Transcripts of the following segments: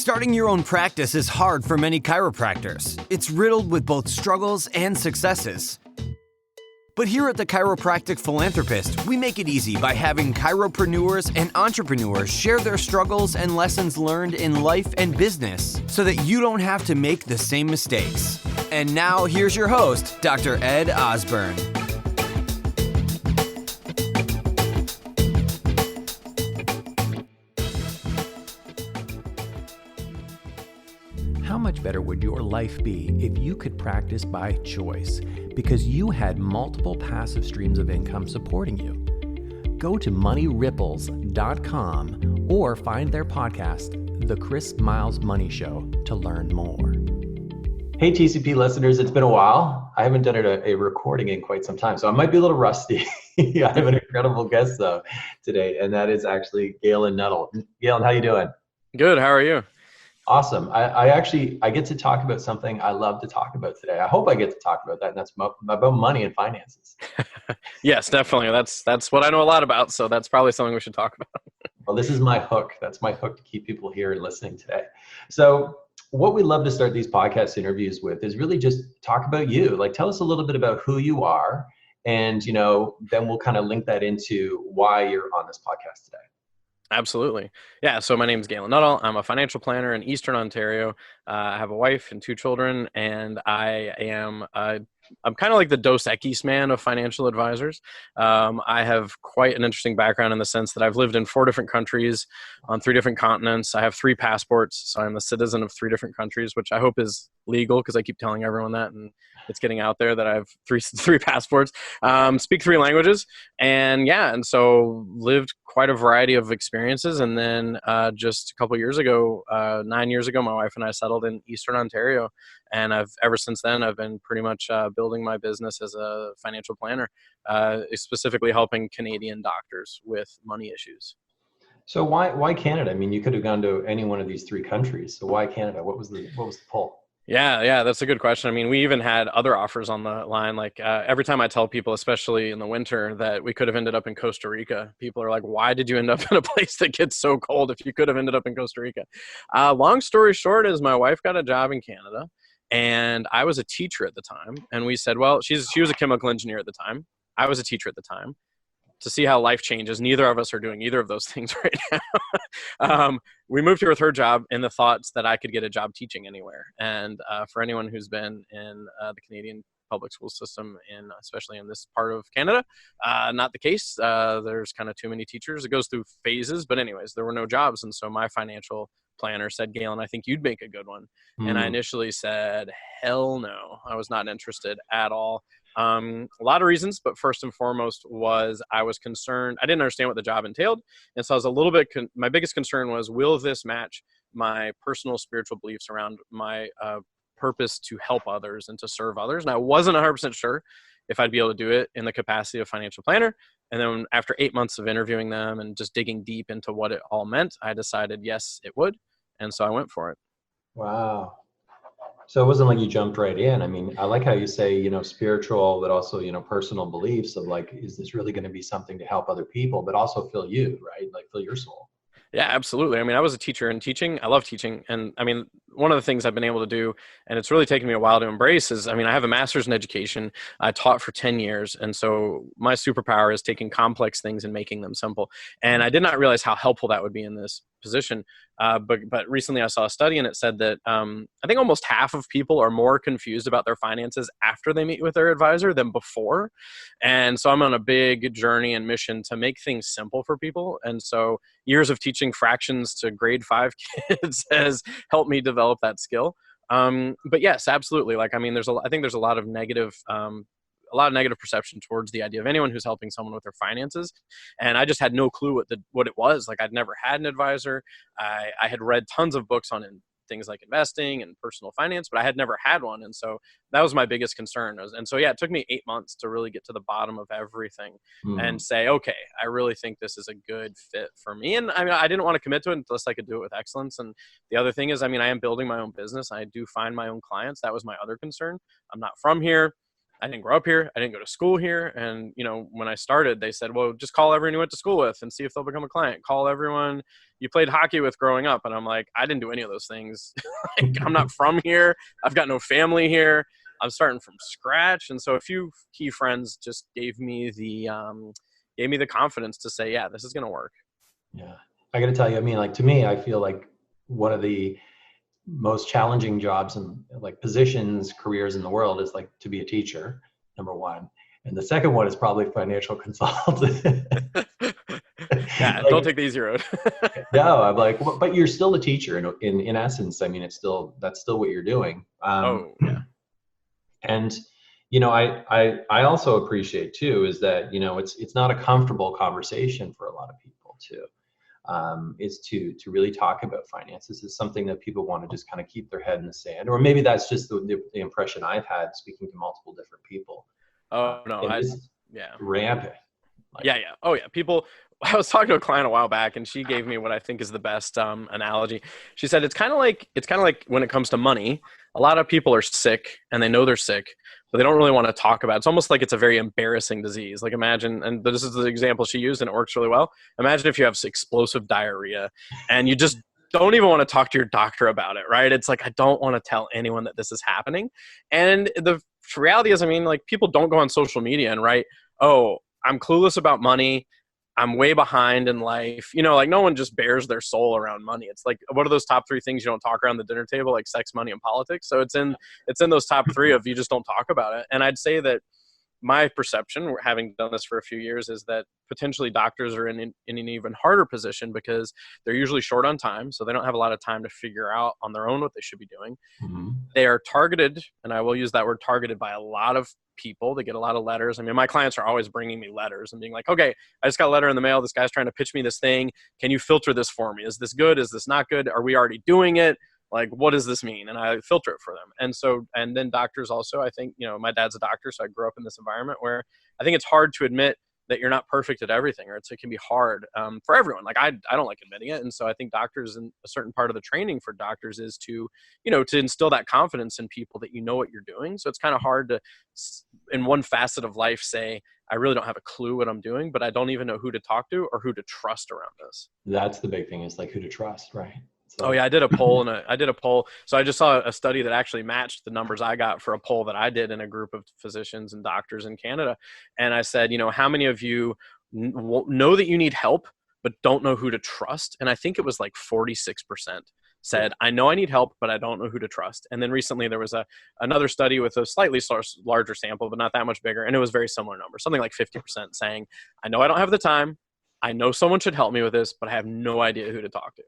Starting your own practice is hard for many chiropractors. It's riddled with both struggles and successes. But here at the Chiropractic Philanthropist, we make it easy by having chiropreneurs and entrepreneurs share their struggles and lessons learned in life and business so that you don't have to make the same mistakes. And now here's your host, Dr. Ed Osborne. How much better would your life be if you could practice by choice because you had multiple passive streams of income supporting you? Go to moneyripples.com or find their podcast, The Chris Miles Money Show, to learn more. Hey, TCP listeners, it's been a while. I haven't done a recording in quite some time, so I might be a little rusty. I have an incredible guest, though, today, and that is actually Galen Nuttall. Galen, how you doing? Good. How are you? Awesome. I get to talk about something I love to talk about today. I hope I get to talk about that, and that's about money and finances. Yes, definitely. That's what I know a lot about, so that's probably something we should talk about. Well, this is my hook. That's my hook to keep people here and listening today. So what we love to start these podcast interviews with is really just talk about you. Like, tell us a little bit about who you are, and then we'll kind of link that into why you're on this podcast today. Absolutely. Yeah. So my name is Galen Nuttall. I'm a financial planner in Eastern Ontario. I have a wife and 2 children, and I'm kind of like the Dos Equis man of financial advisors. I have quite an interesting background in the sense that I've lived in 4 different countries on 3 different continents. I have 3 passports, so I'm a citizen of 3 different countries, which I hope is legal because I keep telling everyone that, and it's getting out there that I have three passports. Speak 3 languages, and so lived quite a variety of experiences. And then just a couple of years ago, 9 years ago, my wife and I settled in Eastern Ontario. And ever since then, I've been pretty much building my business as a financial planner, specifically helping Canadian doctors with money issues. So why Canada? I mean, you could have gone to any one of these 3 countries. So why Canada? What was the pull? Yeah, that's a good question. I mean, we even had other offers on the line. Like every time I tell people, especially in the winter, that we could have ended up in Costa Rica, people are like, why did you end up in a place that gets so cold if you could have ended up in Costa Rica? Long story short is my wife got a job in Canada, and I was a teacher at the time. And we said, well, she was a chemical engineer at the time. I was a teacher at the time. To see how life changes, neither of us are doing either of those things right now. We moved here with her job in the thoughts that I could get a job teaching anywhere. And for anyone who's been in the Canadian public school system, especially in this part of Canada, not the case. There's kind of too many teachers. It goes through phases. But anyways, there were no jobs. And so my financial planner said, Galen, I think you'd make a good one. And I initially said, hell no. I was not interested at all. A lot of reasons, but first and foremost was I was concerned. I didn't understand what the job entailed. And so I was a little bit, my biggest concern was, will this match my personal spiritual beliefs around my purpose to help others and to serve others? And I wasn't 100% sure if I'd be able to do it in the capacity of financial planner. And then after 8 months of interviewing them and just digging deep into what it all meant, I decided, yes, it would. And so I went for it. Wow. So it wasn't like you jumped right in. I mean, I like how you say, spiritual, but also, personal beliefs of like, is this really going to be something to help other people, but also fill you, right? Like fill your soul. Yeah, absolutely. I mean, I was a teacher in teaching. I love teaching. And I mean, one of the things I've been able to do, and it's really taken me a while to embrace, is, I mean, I have a master's in education. I taught for 10 years. And so my superpower is taking complex things and making them simple. And I did not realize how helpful that would be in this position. But recently I saw a study, and it said that I think almost half of people are more confused about their finances after they meet with their advisor than before. And so I'm on a big journey and mission to make things simple for people. And so years of teaching fractions to grade 5 kids has helped me develop that skill. But yes, absolutely. Like, I mean, I think there's a lot of negative perception towards the idea of anyone who's helping someone with their finances. And I just had no clue what it was. Like, I'd never had an advisor. I had read tons of books on things like investing and personal finance, but I had never had one. And so that was my biggest concern. And so, yeah, it took me 8 months to really get to the bottom of everything and say, okay, I really think this is a good fit for me. And I mean, I didn't want to commit to it unless I could do it with excellence. And the other thing is, I mean, I am building my own business. I do find my own clients. That was my other concern. I'm not from here. I didn't grow up here. I didn't go to school here. And, when I started, they said, well, just call everyone you went to school with and see if they'll become a client. Call everyone you played hockey with growing up. And I'm like, I didn't do any of those things. Like, I'm not from here. I've got no family here. I'm starting from scratch. And so a few key friends just gave me the confidence to say, yeah, this is going to work. Yeah. I got to tell you, I mean, like, to me, I feel like one of the most challenging jobs and like positions, careers in the world is like to be a teacher, number one. And the second one is probably financial consultant. Yeah, like, don't take the easy road. no, I'm like, well, but you're still a teacher in essence. I mean, that's still what you're doing. Oh, yeah. And, I also appreciate too, is that, it's not a comfortable conversation for a lot of people too. Is to really talk about finances is something that people want to just kind of keep their head in the sand, or maybe that's just the impression I've had speaking to multiple different people. Oh no, yeah, rampant. Yeah. Oh yeah. I was talking to a client a while back, and she gave me what I think is the best analogy. She said it's kind of like when it comes to money, a lot of people are sick and they know they're sick, but they don't really want to talk about it. It's almost like it's a very embarrassing disease. Like, imagine, and this is the example she used, and it works really well. Imagine if you have explosive diarrhea and you just don't even want to talk to your doctor about it, right? It's like, I don't want to tell anyone that this is happening. And the reality is, I mean, like, people don't go on social media and write, oh, I'm clueless about money, I'm way behind in life. Like, no one just bears their soul around money. It's like, what are those top 3 things you don't talk around the dinner table? Like sex, money, and politics. So it's in those top 3 of you just don't talk about it. And I'd say that my perception, having done this for a few years, is that potentially doctors are in an even harder position because they're usually short on time. So they don't have a lot of time to figure out on their own what they should be doing. Mm-hmm. They are targeted, and I will use that word targeted, by a lot of people. They get a lot of letters. I mean, my clients are always bringing me letters and being like, okay, I just got a letter in the mail. This guy's trying to pitch me this thing. Can you filter this for me? Is this good? Is this not good? Are we already doing it? Like, what does this mean? And I filter it for them. And then doctors also, I think, my dad's a doctor, so I grew up in this environment where I think it's hard to admit that you're not perfect at everything, or it can be hard for everyone. Like, I don't like admitting it. And so I think doctors, and a certain part of the training for doctors is to instill that confidence in people that what you're doing. So it's kind of hard to, in one facet of life, say, I really don't have a clue what I'm doing, but I don't even know who to talk to or who to trust around this. That's the big thing, is like who to trust, right? So. Oh yeah, I did a poll. So I just saw a study that actually matched the numbers I got for a poll that I did in a group of physicians and doctors in Canada. And I said, how many of you know that you need help, but don't know who to trust? And I think it was like 46% said, I know I need help, but I don't know who to trust. And then recently there was another study with a slightly larger sample, but not that much bigger. And it was very similar number, something like 50% saying, I know I don't have the time. I know someone should help me with this, but I have no idea who to talk to.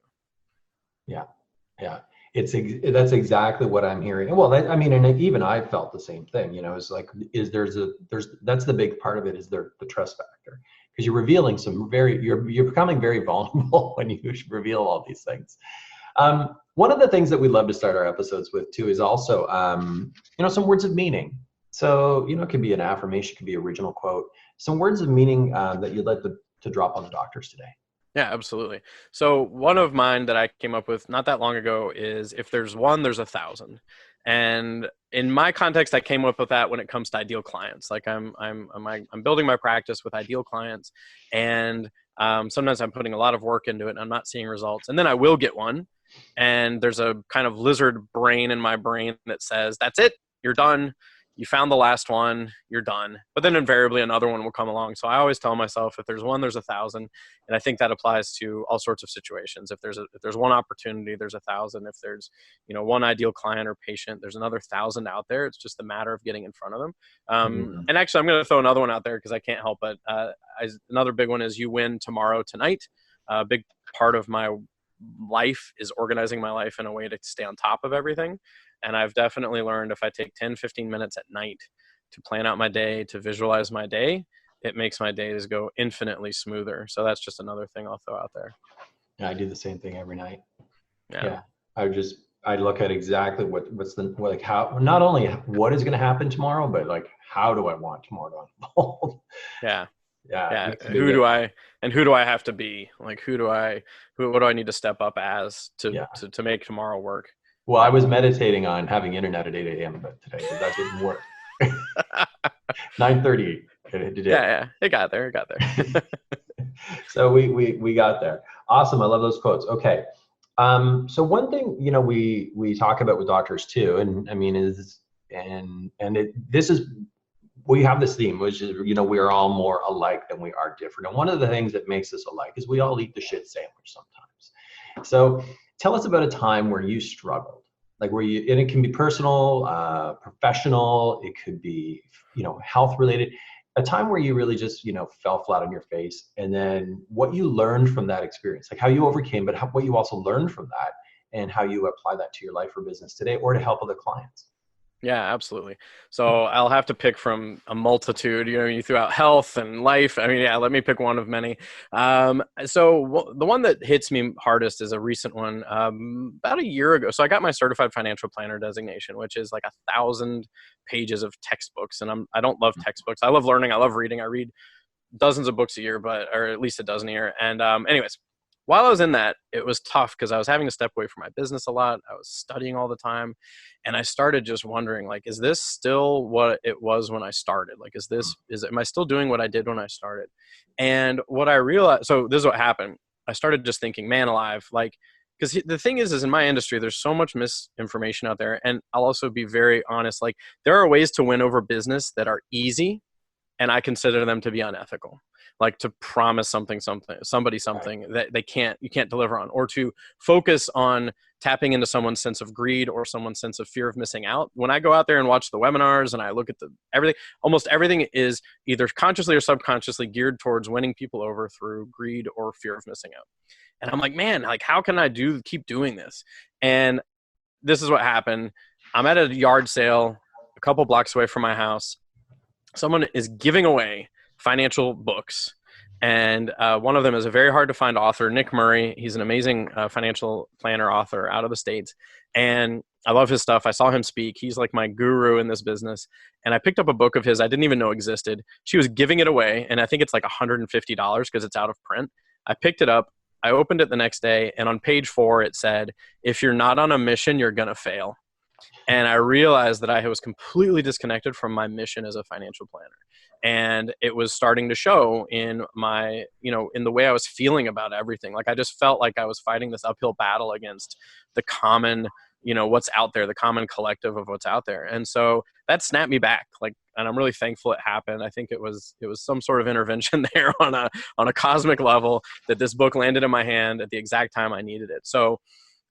Yeah. That's exactly what I'm hearing. Well, and even I felt the same thing. It's like, that's the big part of it, is the trust factor, because you're revealing you're becoming very vulnerable when you reveal all these things. One of the things that we love to start our episodes with too is also, some words of meaning. So, it could be an affirmation, it could be an original quote, some words of meaning that you'd like to drop on the doctors today. Yeah, absolutely. So one of mine that I came up with not that long ago is, if there's one, there's 1,000. And in my context, I came up with that when it comes to ideal clients. Like, I'm building my practice with ideal clients, and sometimes I'm putting a lot of work into it and I'm not seeing results. And then I will get one, and there's a kind of lizard brain in my brain that says, that's it, you're done. You found the last one, you're done. But then invariably another one will come along. So I always tell myself, if there's one, there's 1,000. And I think that applies to all sorts of situations. If there's one opportunity, there's 1,000. If there's, one ideal client or patient, there's another 1,000 out there. It's just a matter of getting in front of them. And actually, I'm going to throw another one out there because I can't help it. Another big one is, you win tomorrow, tonight. A big part of my life is organizing my life in a way to stay on top of everything. And I've definitely learned, if I take 10, 15 minutes at night to plan out my day, to visualize my day, it makes my days go infinitely smoother. So that's just another thing I'll throw out there. Yeah, I do the same thing every night. Yeah. I look at exactly how, not only what is going to happen tomorrow, but like, how do I want tomorrow to unfold? Yeah. Yeah. Who do I have to be? Like, what do I need to step up as to make tomorrow work? Well, I was meditating on having internet at 8 a.m. today, but that didn't work. 9:38. Did it? Yeah, it got there. It got there. So we got there. Awesome. I love those quotes. Okay. So one thing, we talk about with doctors too, and I mean, this is, we have this theme, which is, we are all more alike than we are different. And one of the things that makes us alike is we all eat the shit sandwich sometimes. So tell us about a time where you struggled, like and it can be personal, professional, it could be, health related, a time where you really just, fell flat on your face, and then what you learned from that experience, like how you overcame, but what you also learned from that, and how you apply that to your life or business today, or to help other clients. Yeah, absolutely. So I'll have to pick from a multitude. You threw out health and life. I mean, yeah, let me pick one of many. So the one that hits me hardest is a recent one, about a year ago. So I got my certified financial planner designation, which is like 1,000 pages of textbooks. And I don't love textbooks. I love learning. I love reading. I read dozens of books a year, or at least a dozen a year. And anyways, while I was in that, it was tough because I was having to step away from my business a lot. I was studying all the time. And I started just wondering, like, is this still what it was when I started? Like, am I still doing what I did when I started? And what I realized, so this is what happened. I started just thinking, man alive, like, because the thing is in my industry, there's so much misinformation out there. And I'll also be very honest, like, there are ways to win over business that are easy, and I consider them to be unethical. Like to promise somebody something that you can't deliver on, or to focus on tapping into someone's sense of greed or someone's sense of fear of missing out. When I go out there and watch the webinars and I look at everything, almost everything is either consciously or subconsciously geared towards winning people over through greed or fear of missing out. And I'm like, man, like, how can I keep doing this? And this is what happened. I'm at a yard sale a couple blocks away from my house. Someone is giving away financial books. And one of them is a very hard to find author, Nick Murray. He's an amazing financial planner author out of the States. And I love his stuff. I saw him speak. He's like my guru in this business. And I picked up a book of his I didn't even know existed. She was giving it away. And I think it's like $150 because it's out of print. I picked it up. I opened it the next day. And on page 4, it said, if you're not on a mission, you're going to fail. And I realized that I was completely disconnected from my mission as a financial planner. And it was starting to show in my, in the way I was feeling about everything. Like I just felt like I was fighting this uphill battle against the common, what's out there, the common collective of what's out there. And so that snapped me back. And I'm really thankful it happened. I think it was some sort of intervention there on a cosmic level that this book landed in my hand at the exact time I needed it. So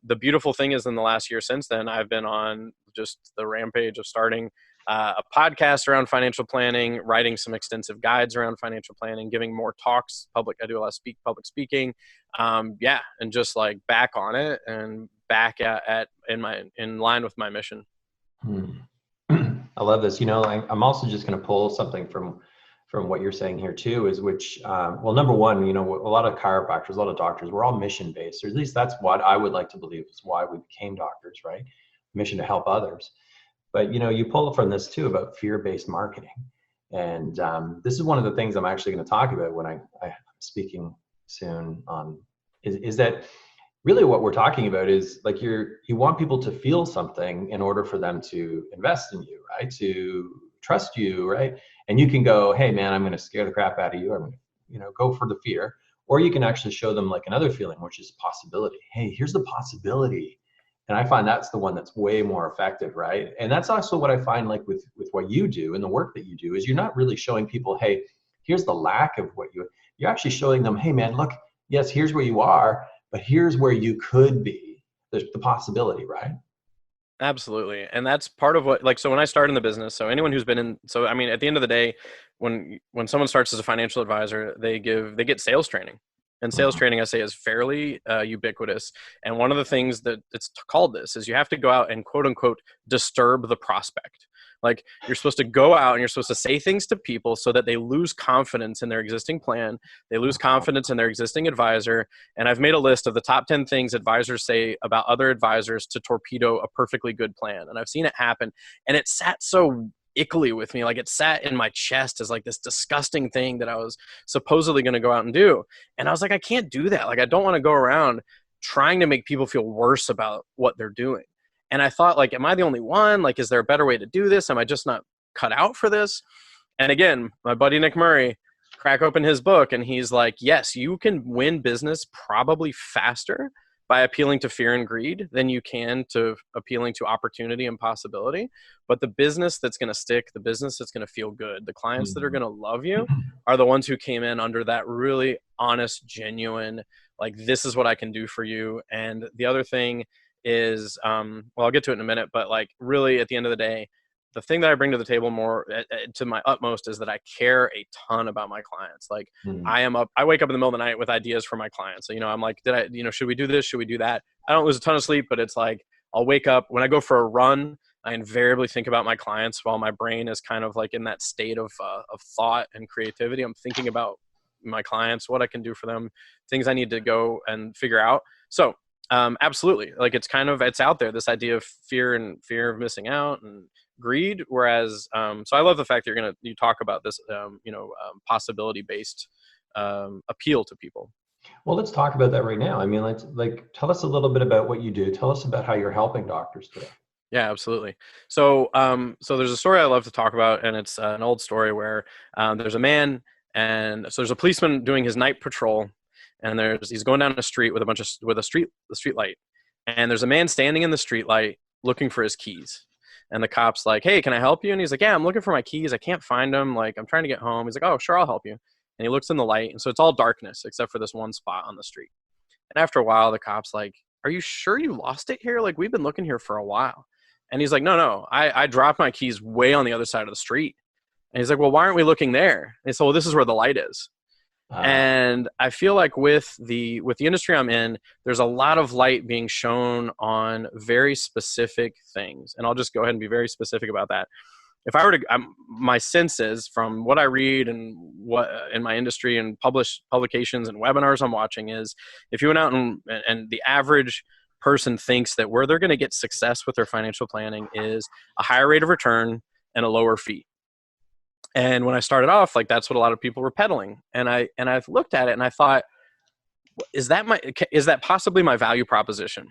the beautiful thing is in the last year since then, I've been on just the rampage of starting a podcast around financial planning, writing some extensive guides around financial planning, giving more talks, I do a lot of public speaking. And just like back on it and back in line with my mission. I love this. I'm also just going to pull something from what you're saying here too, is number one, a lot of chiropractors, a lot of doctors, we're all mission based, or at least that's what I would like to believe is why we became doctors, right? Mission to help others. But, you pull from this too about fear-based marketing. And this is one of the things I'm actually going to talk about when I'm speaking soon on, is that really what we're talking about is like you want people to feel something in order for them to invest in you, right? To trust you, right? And you can go, hey man, I'm going to scare the crap out of you. I'm going to, go for the fear. Or you can actually show them like another feeling, which is possibility. Hey, here's the possibility. And I find that's the one that's way more effective, right? And that's also what I find like with what you do and the work that you do is you're not really showing people, hey, here's the lack of what you're actually showing them, hey man, look, yes, here's where you are, but here's where you could be. There's the possibility, right? Absolutely. And that's part of what, so when I started in the business, so anyone who's been in, so I mean, at the end of the day, when someone starts as a financial advisor, they get sales training. And sales training, I say, is fairly ubiquitous. And one of the things that it's called this is you have to go out and quote unquote disturb the prospect. Like you're supposed to go out and you're supposed to say things to people so that they lose confidence in their existing plan. They lose confidence in their existing advisor. And I've made a list of the top 10 things advisors say about other advisors to torpedo a perfectly good plan. And I've seen it happen. And it sat so ickly with me. Like it sat in my chest as like this disgusting thing that I was supposedly going to go out and do. And I was like, I can't do that. Like, I don't want to go around trying to make people feel worse about what they're doing. And I thought like, am I the only one? Like, is there a better way to do this? Am I just not cut out for this. And again, my buddy Nick Murray, crack open his book and he's like, yes, you can win business probably faster by appealing to fear and greed than you can to appealing to opportunity and possibility. But the business that's going to stick, the business that's going to feel good, the clients that are going to love you are the ones who came in under that really honest, genuine, like, this is what I can do for you. And the other thing is, well, I'll get to it in a minute, but like, really at the end of the day, the thing that I bring to the table more to my utmost is that I care a ton about my clients. Like I wake up in the middle of the night with ideas for my clients. So, I'm like, should we do this? Should we do that? I don't lose a ton of sleep, but it's like, I'll wake up when I go for a run. I invariably think about my clients while my brain is kind of like in that state of thought and creativity. I'm thinking about my clients, what I can do for them, things I need to go and figure out. So absolutely. Like it's out there, this idea of fear of missing out and greed. Whereas, so I love the fact that you talk about this, possibility based appeal to people. Well, let's talk about that right now. I mean, let's tell us a little bit about what you do. Tell us about how you're helping doctors today. Yeah, absolutely. So, so there's a story I love to talk about, and it's an old story where there's a man, and so there's a policeman doing his night patrol, and he's going down a street with a street light, and there's a man standing in the street light looking for his keys. And the cop's like, hey, can I help you? And he's like, yeah, I'm looking for my keys. I can't find them. Like, I'm trying to get home. He's like, oh, sure, I'll help you. And he looks in the light. And so it's all darkness except for this one spot on the street. And after a while, the cop's like, are you sure you lost it here? Like, we've been looking here for a while. And he's like, no, I dropped my keys way on the other side of the street. And he's like, well, why aren't we looking there? And so, well, this is where the light is. And I feel like with the industry I'm in, there's a lot of light being shown on very specific things. And I'll just go ahead and be very specific about that. If I were to, my sense is from what I read and what in my industry and publications and webinars I'm watching is, if you went out and the average person thinks that where they're going to get success with their financial planning is a higher rate of return and a lower fee. And when I started off, like, that's what a lot of people were peddling. And I've looked at it and I thought, is that possibly my value proposition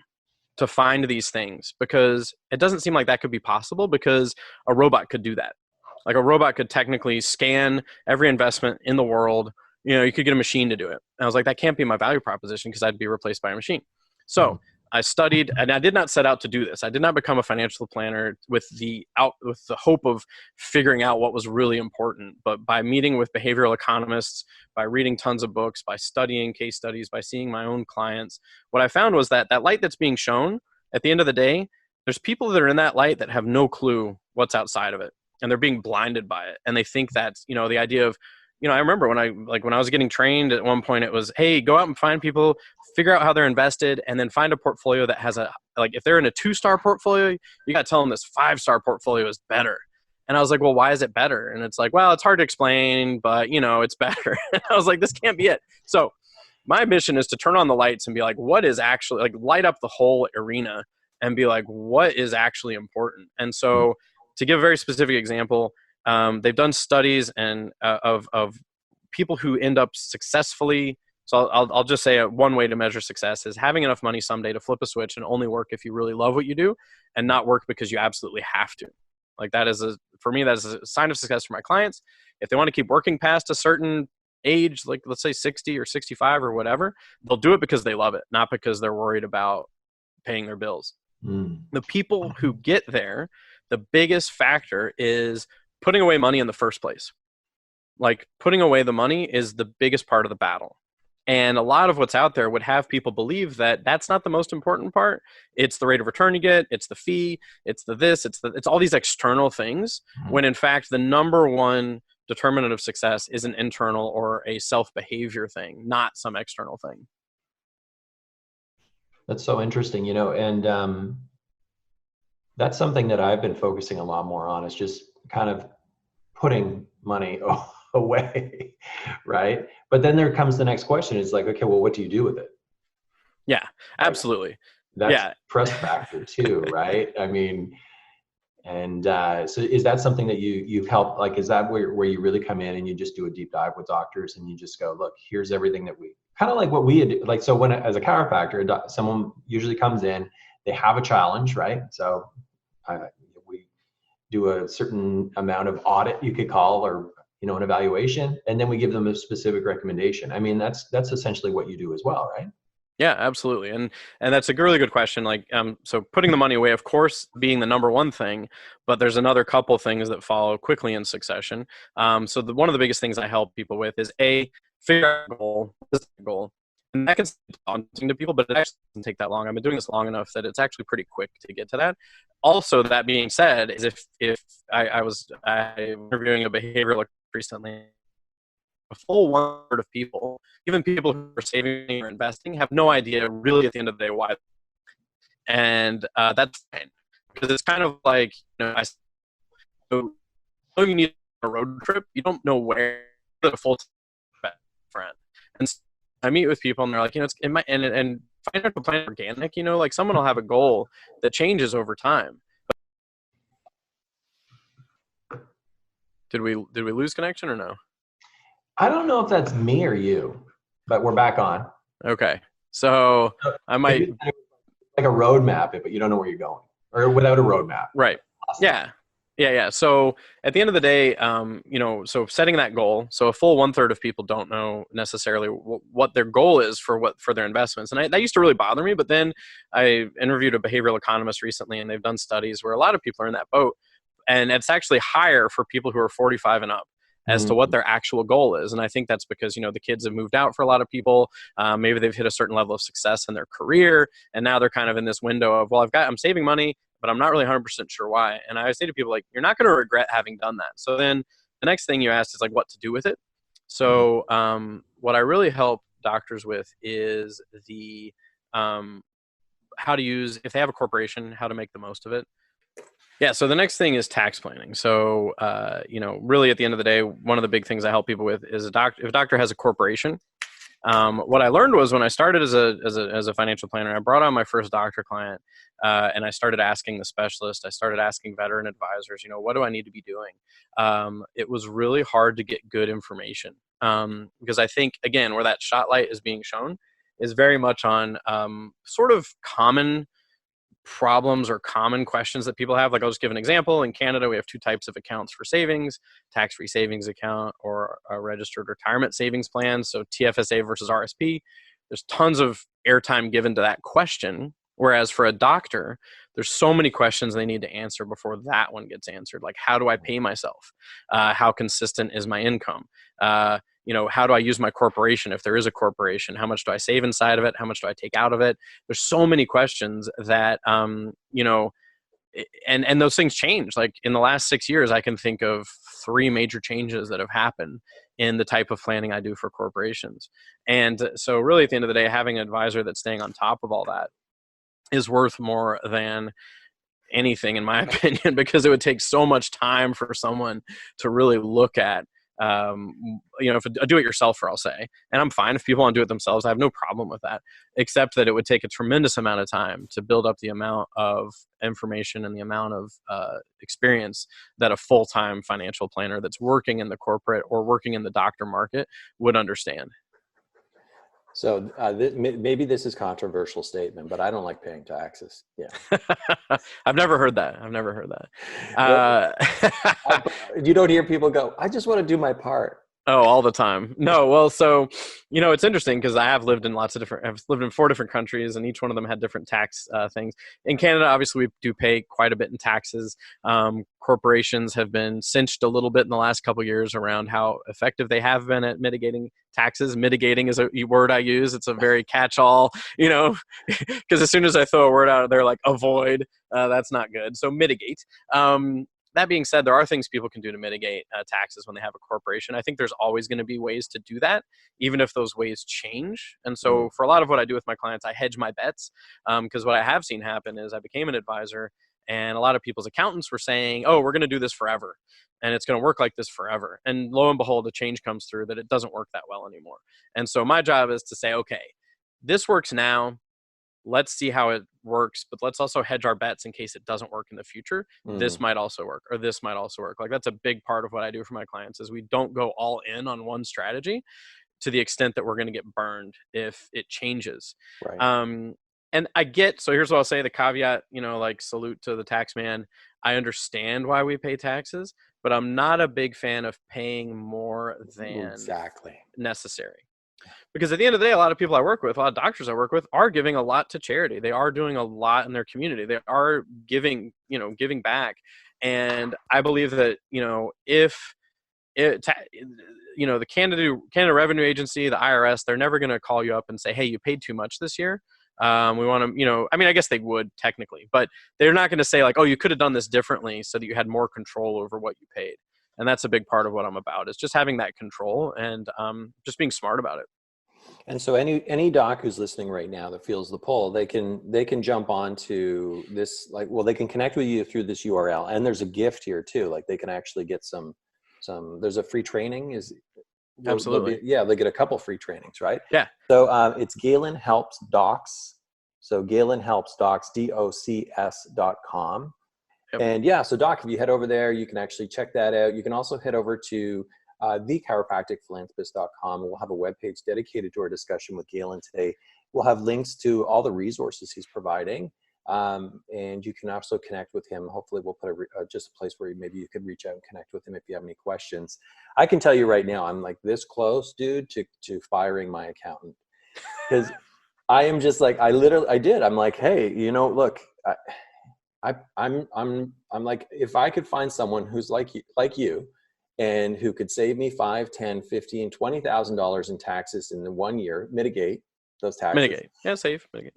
to find these things? Because it doesn't seem like that could be possible, because a robot could do that. Like, a robot could technically scan every investment in the world. You could get a machine to do it. And I was like, that can't be my value proposition, because I'd be replaced by a machine. So I studied, and I did not set out to do this. I did not become a financial planner with the hope of figuring out what was really important. But by meeting with behavioral economists, by reading tons of books, by studying case studies, by seeing my own clients, what I found was that light that's being shown, at the end of the day, there's people that are in that light that have no clue what's outside of it, and they're being blinded by it. And they think that's, the idea of, I remember when I was getting trained at one point, it was, hey, go out and find people, figure out how they're invested, and then find a portfolio that has if they're in a 2-star portfolio, you got to tell them this 5-star portfolio is better. And I was like, well, why is it better? And it's like, well, it's hard to explain, but it's better. And I was like, this can't be it. So my mission is to turn on the lights and be like, what is actually, like, light up the whole arena and be like, what is actually important? And so, to give a very specific example, they've done studies of people who end up successfully. So I'll just say one way to measure success is having enough money someday to flip a switch and only work if you really love what you do, and not work because you absolutely have to. Like, for me, that is a sign of success for my clients. If they want to keep working past a certain age, like let's say 60 or 65 or whatever, they'll do it because they love it, not because they're worried about paying their bills. The people who get there, the biggest factor is putting away money in the first place. Like, putting away the money is the biggest part of the battle. And a lot of what's out there would have people believe that that's not the most important part. It's the rate of return you get, it's the fee, it's it's all these external things, when in fact the number one determinant of success is an internal or a self-behavior thing, not some external thing. That's so interesting, and that's something that I've been focusing a lot more on, is just kind of putting money away, right? But then there comes the next question. It's like, okay, well, what do you do with it? Yeah, absolutely. That's trust factor too, right? I mean, and so is that something that you've helped, like, is that where you really come in and you just do a deep dive with doctors and you just go, look, here's everything that we, kind of like what we had, like, so when, as a chiropractor, someone usually comes in, they have a challenge, right? So do a certain amount of audit, you could call, or, you know, an evaluation, and then we give them a specific recommendation. I mean, that's essentially what you do as well, right? Yeah, absolutely. And that's a really good question. Like, so putting the money away, of course, being the number one thing, but there's another couple things that follow quickly in succession. So one of the biggest things I help people with is figure out a goal. What is the goal? And that can seem daunting to people, but it actually doesn't take that long. I've been doing this long enough that it's actually pretty quick to get to that. Also, that being said, is if I was interviewing a behavioral recently, a full one-third of people, even people who are saving or investing, have no idea really at the end of the day why. And that's fine, because it's kind of like, so you need a road trip, you don't know where the full friend. And so I meet with people and they're like, and financial plan organic, like someone will have a goal that changes over time. Did we lose connection or no? I don't know if that's me or you, but we're back on. Okay. So I might like a roadmap, but you don't know where you're going, or without a roadmap. Right. Awesome. Yeah. So at the end of the day, so setting that goal, so a full 1/3 of people don't know necessarily what their goal is for their investments. And that used to really bother me, but then I interviewed a behavioral economist recently, and they've done studies where a lot of people are in that boat, and it's actually higher for people who are 45 and up as to what their actual goal is. And I think that's because, the kids have moved out for a lot of people. Maybe they've hit a certain level of success in their career, and now they're kind of in this window of, well, I'm saving money, but I'm not really 100% sure why. And I say to people, like, you're not going to regret having done that. So then the next thing you asked is like what to do with it. So what I really help doctors with is the how to use, if they have a corporation, how to make the most of it. Yeah. So the next thing is tax planning. So, really at the end of the day, one of the big things I help people with is if a doctor has a corporation. What I learned was when I started as a financial planner, I brought on my first doctor client, and I started asking the specialist, I started asking veteran advisors, what do I need to be doing? It was really hard to get good information, because I think, again, where that spotlight is being shown is very much on sort of common problems or common questions that people have. Like, I'll just give an example. In Canada, we have two types of accounts for savings: tax-free savings account or a registered retirement savings plan. So TFSA versus RSP. There's tons of airtime given to that question. Whereas for a doctor, there's so many questions they need to answer before that one gets answered. Like, how do I pay myself? How consistent is my income? How do I use my corporation if there is a corporation? How much do I save inside of it? How much do I take out of it? There's so many questions that, and those things change. Like in the last 6 years, I can think of 3 major changes that have happened in the type of planning I do for corporations. And so really at the end of the day, having an advisor that's staying on top of all that is worth more than anything, in my opinion, because it would take so much time for someone to really look at, if a do-it-yourselfer, I'll say, and I'm fine if people want to do it themselves. I have no problem with that, except that it would take a tremendous amount of time to build up the amount of information and the amount of experience that a full-time financial planner that's working in the corporate or working in the doctor market would understand. So maybe this is a controversial statement, but I don't like paying taxes. Yeah. I've never heard that. You don't hear people go, I just want to do my part. Oh, all the time. No, well, so, it's interesting because I've lived in 4 different countries, and each one of them had different tax things. In Canada, obviously, we do pay quite a bit in taxes. Corporations have been cinched a little bit in the last couple of years around how effective they have been at mitigating taxes. Mitigating is a word I use. It's a very catch-all, because as soon as I throw a word out there like avoid, that's not good. So mitigate. That being said, there are things people can do to mitigate taxes when they have a corporation. I think there's always going to be ways to do that, even if those ways change. And so for a lot of what I do with my clients, I hedge my bets, because what I have seen happen is I became an advisor, and a lot of people's accountants were saying, oh, we're going to do this forever, and it's going to work like this forever. And lo and behold, a change comes through that it doesn't work that well anymore. And so my job is to say, okay, this works now. Let's see how it works, but let's also hedge our bets in case it doesn't work in the future. This might also work, or this might also work. Like, that's a big part of what I do for my clients is we don't go all in on one strategy to the extent that we're going to get burned if it changes. Right. And I get, so here's what I'll say, the caveat, like salute to the tax man. I understand why we pay taxes, but I'm not a big fan of paying more than necessary. Because at the end of the day, a lot of people I work with, a lot of doctors I work with are giving a lot to charity. They are doing a lot in their community. They are giving back. And I believe that, if the Canada Revenue Agency, the IRS, they're never going to call you up and say, hey, you paid too much this year. We want to, I guess they would technically, but they're not going to say like, oh, you could have done this differently so that you had more control over what you paid. And that's a big part of what I'm about, is just having that control and just being smart about it. And so any doc who's listening right now that feels the pull, they can jump onto this, they can connect with you through this URL. And there's a gift here too. Like they can actually get some, there's a free training Absolutely. They get a couple free trainings, right? Yeah. So it's Galen Helps Docs. So Galen Helps Docs, DOCS.com. Yep. And yeah, so Doc, if you head over there, you can actually check that out. You can also head over to thechiropracticphilanthropist.com. We'll have a webpage dedicated to our discussion with Galen today. We'll have links to all the resources he's providing. And you can also connect with him. Hopefully we'll put just a place where maybe you could reach out and connect with him if you have any questions. I can tell you right now, I'm like this close, dude, to firing my accountant. Because I am just like, I'm like, hey, look, I'm like, if I could find someone who's like you, and who could save me $5, $10, $15, $20,000 in taxes in the 1 year, mitigate those taxes. Save, mitigate.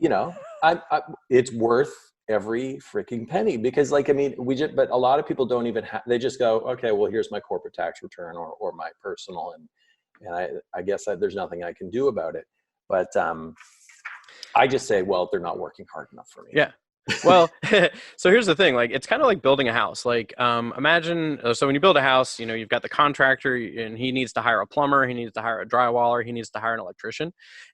It's worth every freaking penny, because but a lot of people don't even they just go, okay, well, here's my corporate tax return or my personal. And I guess there's nothing I can do about it. But I just say, well, they're not working hard enough for me. Yeah. Well, so here's the thing, like, it's kind of like building a house. Like, imagine, so when you build a house, you've got the contractor and he needs to hire a plumber, he needs to hire a drywaller, he needs to hire an electrician.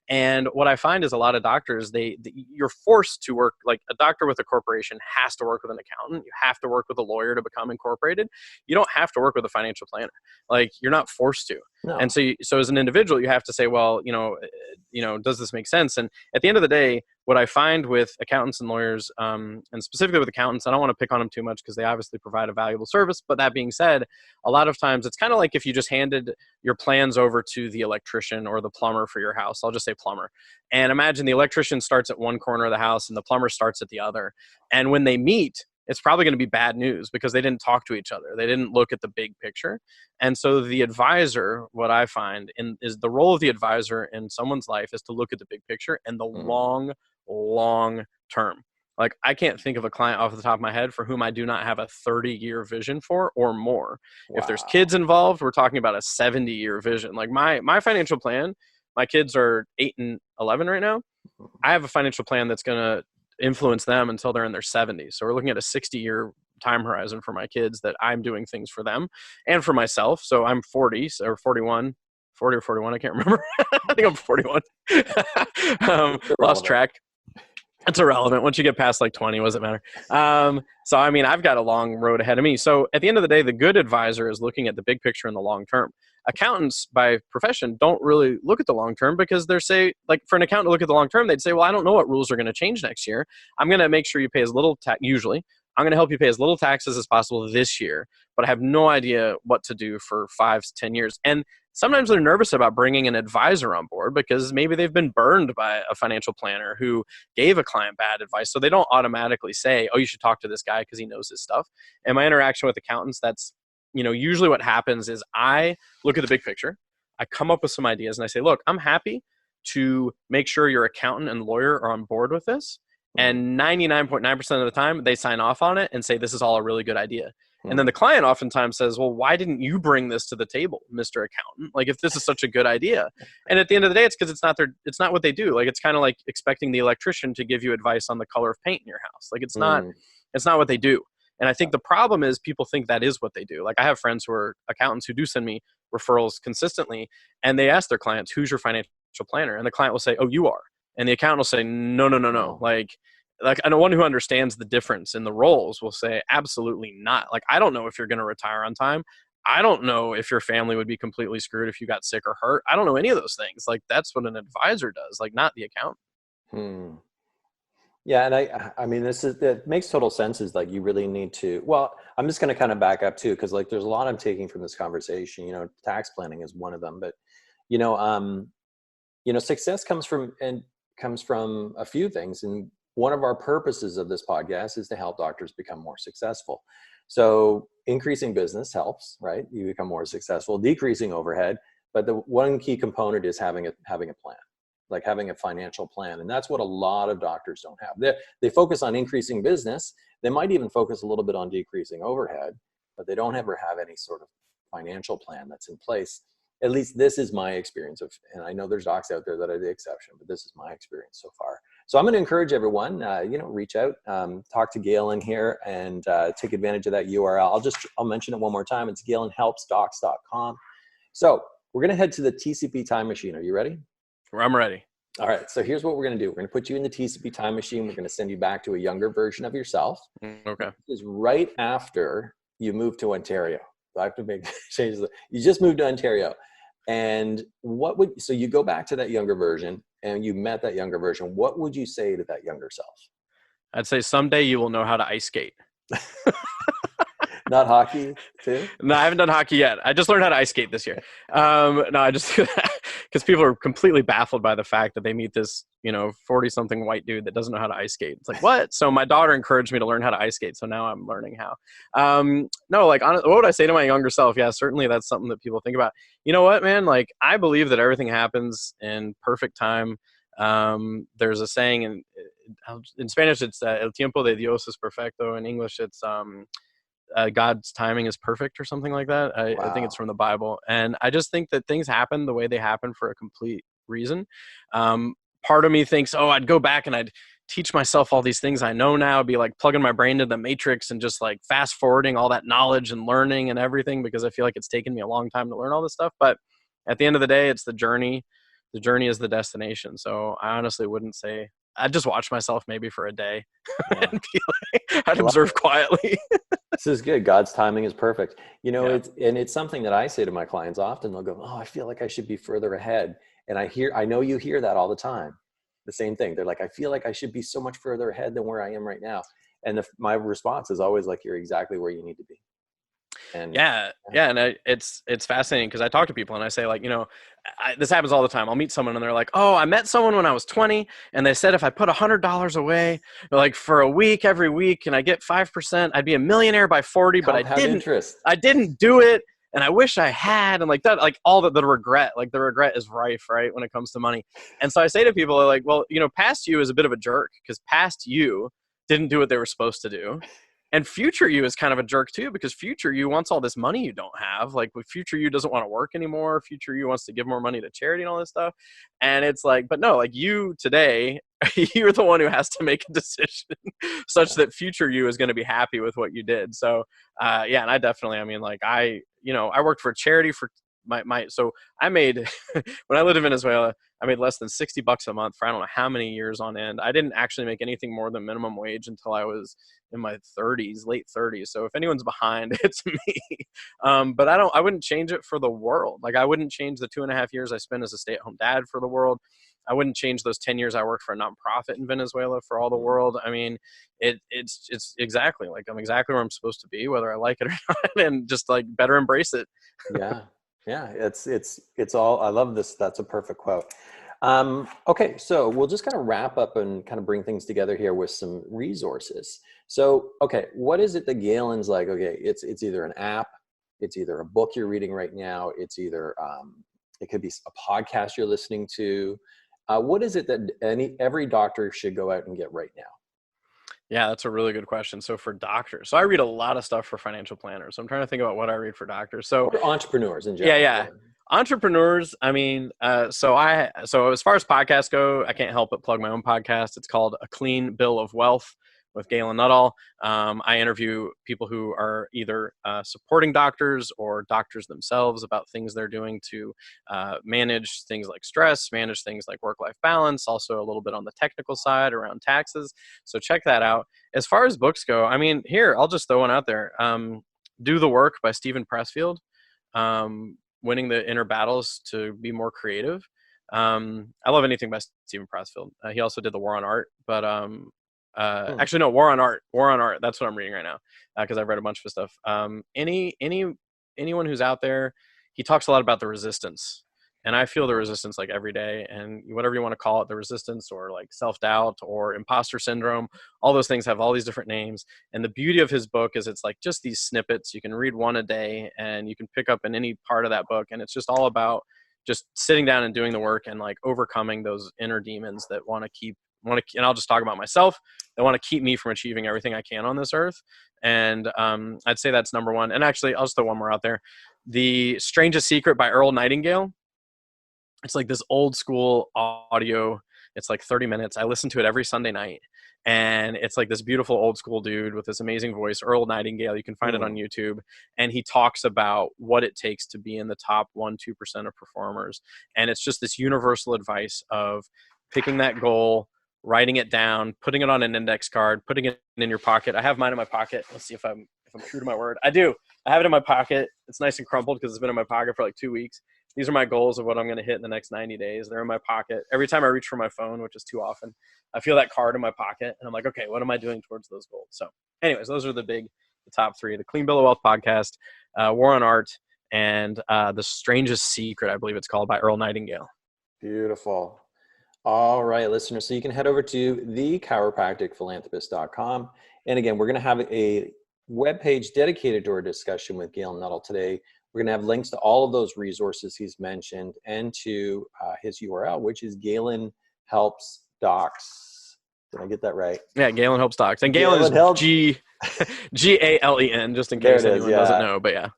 And what I find is a lot of doctors, you're forced to work, like a doctor with a corporation has to work with an accountant. You have to work with a lawyer to become incorporated. You don't have to work with a financial planner. Like, you're not forced to. No. And so as an individual, you have to say, well, does this make sense? And at the end of the day, what I find with accountants and lawyers, and specifically with accountants, I don't want to pick on them too much because they obviously provide a valuable service. But that being said, a lot of times it's kind of like if you just handed your plans over to the electrician or the plumber for your house. I'll just say plumber. And imagine the electrician starts at one corner of the house and the plumber starts at the other. And when they meet, it's probably going to be bad news because they didn't talk to each other. They didn't look at the big picture. And so the advisor, what I find is the role of the advisor in someone's life is to look at the big picture and the long term. Like, I can't think of a client off the top of my head for whom I do not have a 30-year vision for or more. Wow. If there's kids involved, we're talking about a 70-year vision. Like my financial plan, my kids are 8 and 11 right now. I have a financial plan that's going to influence them until they're in their 70s. So we're looking at a 60-year time horizon for my kids that I'm doing things for them and for myself. So I'm 40 or 41, 40 or 41. I can't remember. I think I'm 41. Lost track. It's irrelevant. Once you get past like 20, what does it matter? So, I've got a long road ahead of me. So at the end of the day, the good advisor is looking at the big picture in the long term. Accountants by profession don't really look at the long term because they're for an accountant to look at the long term, they'd say, well, I don't know what rules are going to change next year. I'm going to make sure you pay as little tax. Usually I'm going to help you pay as little taxes as possible this year, but I have no idea what to do for 5 to 10 years. And sometimes they're nervous about bringing an advisor on board because maybe they've been burned by a financial planner who gave a client bad advice. So they don't automatically say, oh, you should talk to this guy because he knows his stuff. And my interaction with accountants, that's, usually what happens is I look at the big picture. I come up with some ideas and I say, look, I'm happy to make sure your accountant and lawyer are on board with this. And 99.9% of the time they sign off on it and say, this is all a really good idea. And then the client oftentimes says, well, why didn't you bring this to the table, Mr. Accountant? Like, if this is such a good idea. And at the end of the day, it's because it's not what they do. Like, it's kind of like expecting the electrician to give you advice on the color of paint in your house. Like, it's not what they do. And I think the problem is people think that is what they do. Like, I have friends who are accountants who do send me referrals consistently, and they ask their clients, who's your financial planner? And the client will say, oh, you are. And the accountant will say, no. Like I know one who understands the difference in the roles will say, absolutely not. Like, I don't know if you're going to retire on time. I don't know if your family would be completely screwed if you got sick or hurt. I don't know any of those things. Like, that's what an advisor does, like, not the accountant. Yeah, and I mean, it makes total sense. Is like you really need to. Well, I'm just going to kind of back up too, because like there's a lot I'm taking from this conversation. You know, tax planning is one of them, but you know, success comes from a few things, and one of our purposes of this podcast is to help doctors become more successful. So increasing business helps, right? You become more successful, decreasing overhead, but the one key component is having a plan, like having a financial plan. And that's what a lot of doctors don't have. They focus on increasing business. They might even focus a little bit on decreasing overhead, but they don't ever have any sort of financial plan that's in place. At least this is my experience of, and I know there's docs out there that are the exception, but this is my experience so far. So I'm going to encourage everyone, reach out, talk to Galen here, and take advantage of that URL. I'll mention it one more time. It's galenhelpsdocs.com. So we're going to head to the TCP time machine. Are you ready? I'm ready. All right. So here's what we're going to do. We're going to put you in the TCP time machine. We're going to send you back to a younger version of yourself. Okay. This is right after you move to Ontario. So I have to make changes. You just moved to Ontario. And so you go back to that younger version and you met that younger version. What would you say to that younger self? I'd say someday you will know how to ice skate. Not hockey too? No, I haven't done hockey yet. I just learned how to ice skate this year. No, I just, because people are completely baffled by the fact that they meet this, 40-something white dude that doesn't know how to ice skate. It's like, what? So my daughter encouraged me to learn how to ice skate. So now I'm learning how. No, like, what would I say to my younger self? Yeah, certainly that's something that people think about. You know what, man? Like, I believe that everything happens in perfect time. There's a saying in Spanish, it's el tiempo de Dios es perfecto. In English, it's God's timing is perfect or something like that. Wow. I think it's from the Bible. And I just think that things happen the way they happen for a complete reason. Part of me thinks, I'd go back and I'd teach myself all these things I know now, be like plugging my brain into the matrix and just like fast forwarding all that knowledge and learning and everything, because I feel like it's taken me a long time to learn all this stuff. But at the end of the day, it's the journey. The journey is the destination. So I honestly wouldn't say, I'd just watch myself maybe for a day and be like, I'd observe quietly. This is good. God's timing is perfect. It's something that I say to my clients often. They'll go, I feel like I should be further ahead. And I know you hear that all the time. The same thing. They're like, I feel like I should be so much further ahead than where I am right now. And my response is always like, you're exactly where you need to be. And yeah. And it's fascinating because I talk to people and I say like, this happens all the time. I'll meet someone and they're like, I met someone when I was 20 and they said if I put $100 away like for a week, every week, and I get 5%, I'd be a millionaire by 40, but I didn't do it. And I wish I had, and like that, like all the regret, like the regret is rife, right? When it comes to money. And so I say to people like, well, past you is a bit of a jerk because past you didn't do what they were supposed to do. And future you is kind of a jerk too, because future you wants all this money you don't have. Like future you doesn't want to work anymore. Future you wants to give more money to charity and all this stuff. And it's like, but no, like you today, you're the one who has to make a decision such that future you is going to be happy with what you did. So and I definitely, I worked for a charity for so I made, when I lived in Venezuela, I made less than $60 a month for I don't know how many years on end. I didn't actually make anything more than minimum wage until I was in my 30s, late 30s. So if anyone's behind, it's me. But I wouldn't change it for the world. Like I wouldn't change the 2.5 years I spent as a stay-at-home dad for the world. I wouldn't change those 10 years I worked for a nonprofit in Venezuela for all the world. I mean, it's exactly like I'm exactly where I'm supposed to be, whether I like it or not, and just like better embrace it. Yeah, it's all, I love this. That's a perfect quote. Okay, so we'll just kind of wrap up and kind of bring things together here with some resources. So, okay, what is it that Galen's like? Okay, it's either an app, it's either a book you're reading right now, it's either it could be a podcast you're listening to. What is it that every doctor should go out and get right now? Yeah, that's a really good question. So for doctors, so I read a lot of stuff for financial planners. So I'm trying to think about what I read for doctors. So or entrepreneurs in general. Yeah. Entrepreneurs. I mean, so as far as podcasts go, I can't help but plug my own podcast. It's called A Clean Bill of Wealth with Galen Nuttall. I interview people who are either supporting doctors or doctors themselves about things they're doing to manage things like stress, manage things like work-life balance, also a little bit on the technical side around taxes. So check that out. As far as books go, I mean, here, I'll just throw one out there. Do the Work by Stephen Pressfield. Winning the Inner Battles to Be More Creative. I love anything by Stephen Pressfield. He also did The War on Art, but Actually, no, War on Art. War on Art. That's what I'm reading right now because I've read a bunch of his stuff. Anyone who's out there, he talks a lot about the resistance. And I feel the resistance like every day, and whatever you want to call it, the resistance or like self-doubt or imposter syndrome, all those things have all these different names. And the beauty of his book is it's like just these snippets. You can read one a day and you can pick up in any part of that book. And it's just all about just sitting down and doing the work and like overcoming those inner demons that and I'll just talk about myself. They want to keep me from achieving everything I can on this earth. And I'd say that's number one. And actually, I'll just throw one more out there. The Strangest Secret by Earl Nightingale. It's like this old school audio. It's like 30 minutes. I listen to it every Sunday night. And it's like this beautiful old school dude with this amazing voice, Earl Nightingale. You can find it on YouTube. And he talks about what it takes to be in the top 1-2% of performers. And it's just this universal advice of picking that goal, writing it down, putting it on an index card, putting it in your pocket. I have mine in my pocket. Let's see if I'm true to my word. I do. I have it in my pocket. It's nice and crumpled because it's been in my pocket for like 2 weeks. These are my goals of what I'm going to hit in the next 90 days. They're in my pocket. Every time I reach for my phone, which is too often, I feel that card in my pocket and I'm like, okay, what am I doing towards those goals? So anyways, those are the top three: the Clean Bill of Wealth podcast, War on Art, and The Strangest Secret, I believe it's called, by Earl Nightingale. Beautiful. All right, listeners. So you can head over to thechiropracticphilanthropist.com. And again, we're going to have a webpage dedicated to our discussion with Galen Nuttall today. We're going to have links to all of those resources he's mentioned and to his URL, which is Galen Helps Docs. Did I get that right? Yeah, Galen Helps Docs. And Galen is Galen, just in case anyone doesn't know. But yeah.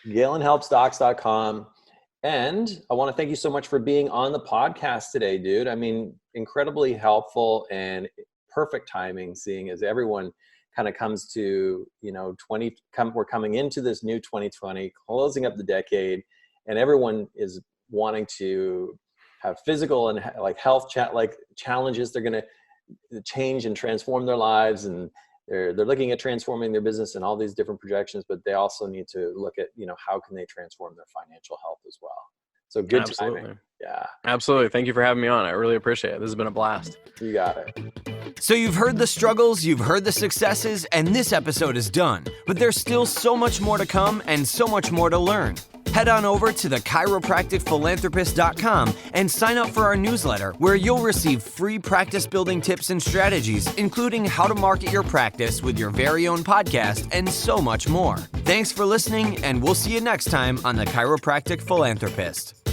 GalenHelpsDocs.com. And I want to thank you so much for being on the podcast today, dude. I mean, incredibly helpful and perfect timing, seeing as everyone kind of comes to, we're coming into this new 2020, closing up the decade, and everyone is wanting to have physical and like health challenges. They're going to change and transform their lives, and they're looking at transforming their business and all these different projections, but they also need to look at, how can they transform their financial health as well. So good timing. Yeah. Absolutely. Thank you for having me on. I really appreciate it. This has been a blast. You got it. So you've heard the struggles, you've heard the successes, and this episode is done. But there's still so much more to come and so much more to learn. Head on over to thechiropracticphilanthropist.com and sign up for our newsletter, where you'll receive free practice building tips and strategies, including how to market your practice with your very own podcast and so much more. Thanks for listening, and we'll see you next time on The Chiropractic Philanthropist.